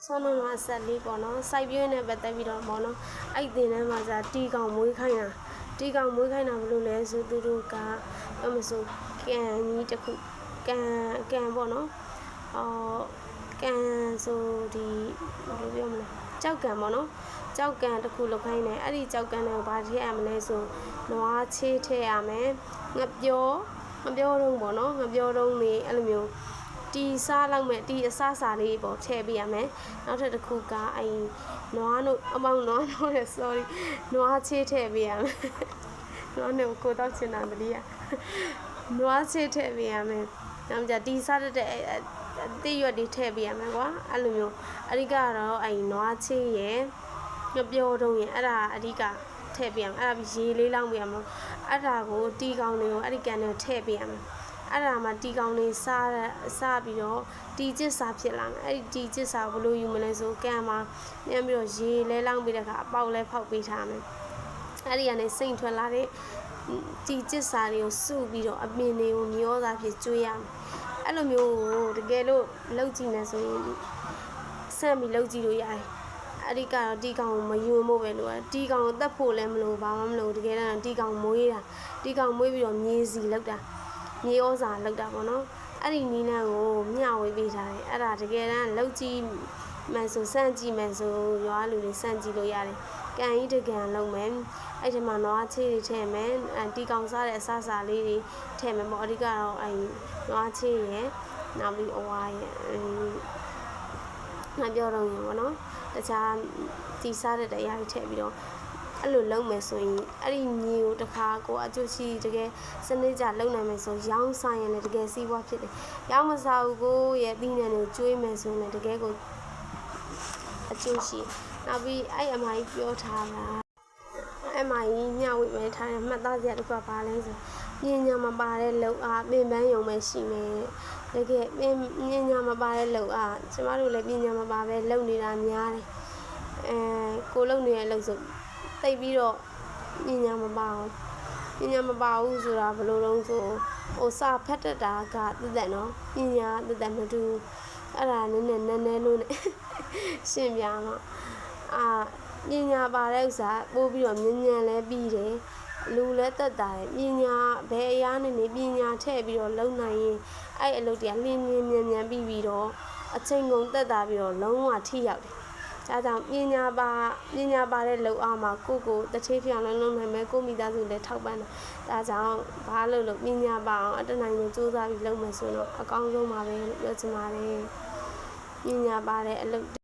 ဆောင်းတော့ဆက်လေးပေါ့နော်စိုက်ပြင်းနဲ့ပတ်သက်ပြီးတော့ပေါ့နော်အဲ့တင်ထဲမှာစာတီကောင်မွေးခိုင်းတာတီကောင်မွေးခိုင်းတာဘလို့လဲဆိုသူတို့ကမဆိုကန်ကြီးတစ်ခုကန်ပေါ့နော်ကန်ဆိုဒီဘယ်လိုပြောမလဲကြောက်ကန်ပေါ့နော်ကြောက်ကန်တစ်ခုလောက်ခိုင်းတယ်အဲ့ဒီကြောက်ကန်တွေကိုဘာထည့်ရမလဲဆိုနွားချေးထည့်ရမယ်ငပြောတုံးပေါ့နော်ငပြောတုံးနေအဲ့လိုမျိုးတီစားလောက်မဲ့တီအစားစာလေးပေါ့ထည့်ပေးရမယ်နောက်ထပ်တစ်ခုကအဲ့နွားတို့အပေါင်းနွားတို့ရ sorry နွားချေးထည့်ပေးရမယ်နွားနဲ့ကိုတော့ချင်တာတည်းရနွားချေးထည့်ပေးရမယ်နောက်ကြတီစားတဲ့အတိရွက်တွေထည့်ပေးရမယ်ကွာအဲ့လိုမျိုးအဓိကတော့အဲ့နွားချေးရယ်ငပြောတုံးရယ်အဲ့ဒါအဓိကထည့်ပေးရမယ်အဲ့ဒါပြီးရေလေးလောင်းပေးရမယ်အဲ့ဒါကိုတီကောင်တွေကိုအဲ့ဒီကန်တွေထည့်ပေးရမယ်အဲ့ဒါမှတီကောင်တွေစားပြီးတော့တီကျစ်စာဖြစ်လာမယ်အဲ့ဒီတီကျစ်စာဘယ်လိုယူမလဲဆိုကန်မှာပြန်ပြီးတော့ရေလဲလောင်းပေးတဲ့အခါအပေါက်လဲဖောက်ပေးထားမယ်အဲ့ဒီကနေစိမ့်ထွက်လာတဲ့တီကျစ်စာတွေကိုစုပြီးတော့အပင်တွေကိုမျောစာဖြစ်ကျွေးရမယ်အဲ့လိုမျိုးတကယ်လို့လောက်ကြည့်နေဆိုရင်ဆန့်ပြီးလောက်ကြည့်လို့ရတယ်အဓိကတော့တီကောင်ကိုမယူမို့ပဲလို့တီကောင်ကိုတက်ဖို့လည်းမလို့ဘာမှမလို့တကယ်တော့တီကောင်မွေးတာတီကောင်မွေးပြီးတော့မြေစီလောက်တာမြေဩဇာလောက်တာပေါ့နော်အဲ့ဒီနီးနန်းကိုမျှဝေပေးထားတယ်အဲ့ဒါတကယ်တမ်းလောက်ကြည့်မှန်ဆိုစမ်းကြည့်မှန်ဆိုရွာလူတွေစမ်းကြည့်လို့ရတယ်ကန်ကြီးတကန်လုံးမယ်အဲ့ဒီမှာနွားချေးတွေထည့်မယ်တီကောင်စားတဲ့အစားစာလေးတွေထည့်မယ်ပေါ့အဓိကတော့အဲ့နွားချေးရယ်နောက်ပြီးအဝါရယ်ငါပြောတော့ရင်ပေါ့နော်တခြားတီစားတဲ့အရာတွေထည့်ပြီးတော့အဲ့လိုလုံးမယ်ဆိုရင်အဲ့ဒီမြေကိုတစ်ခါကိုအကျိုးရှိတကယ်စနစ်ကြလုံးနိုင်မယ်ဆိုရောင်းဆိုင်ရင်လည်းတကယ်စီးပွားဖြစ်တယ်ရောင်းမစားဘူးကိုရဲ့အသီးနှံတွေကိုကျွေးမယ်ဆိုရင်လည်းတကယ်ကိုအကျိုးရှိနောက်ပြီးအဲ့အမကြီးပြောထားတာအမကြီးမျှဝေပေးထားတဲ့မှတ်သားစရာတစ်ခုကဘာလဲဆိုပညာမပါတဲ့လောက်အားပင်ပန်းယုံပဲရှိမယ်တကယ်ပညာမပါတဲ့လောက်အားကျမတို့လည်းပညာမပါပဲလုံနေတာများတယ်ကိုလုံနေတဲ့အလုပ်ဆိုတိတ်ပြီးတော့ပညာမပါဘူးဆိုတာဘယ်လိုလုံးဆိုဟိုစာဖတ်တတ်တာကတက်နော်ပညာတက်မတူအဲ့ဒါနည်းလို့ ရှင်းပြမှာပညာပါတဲ့ဥစ္စာပို့ပြီးတော့မြန်လဲပြီးတယ်လူလဲတက်တာတယ်ပညာဘယ်အရာနဲ့နေပညာထည့်ပြီးတော့လုံနိုင်ရင်အဲ့အလုပ်တွေကလင်းမြန်ပြီးတော့အချိန်ကုန်တက်တာပြီးတော့လုံးဝထိရောက်တယ်ဒါကြောင့်ပညာပါတဲ့လုံအားမှာကိုတထေးပြောင်းလုံးနိုင်မယ်ကိုမိသားစုလည်းထောက်ပံ့တာဒါကြောင့်ဘာလို့ပညာပါအောင်အတနိုင်ကိုစူးစမ်းပြီးလုပ်မယ်ဆိုတော့အကောင်းဆုံးပါပဲလို့ပြောချင်ပါတယ်ပညာပါတဲ့အလုပ်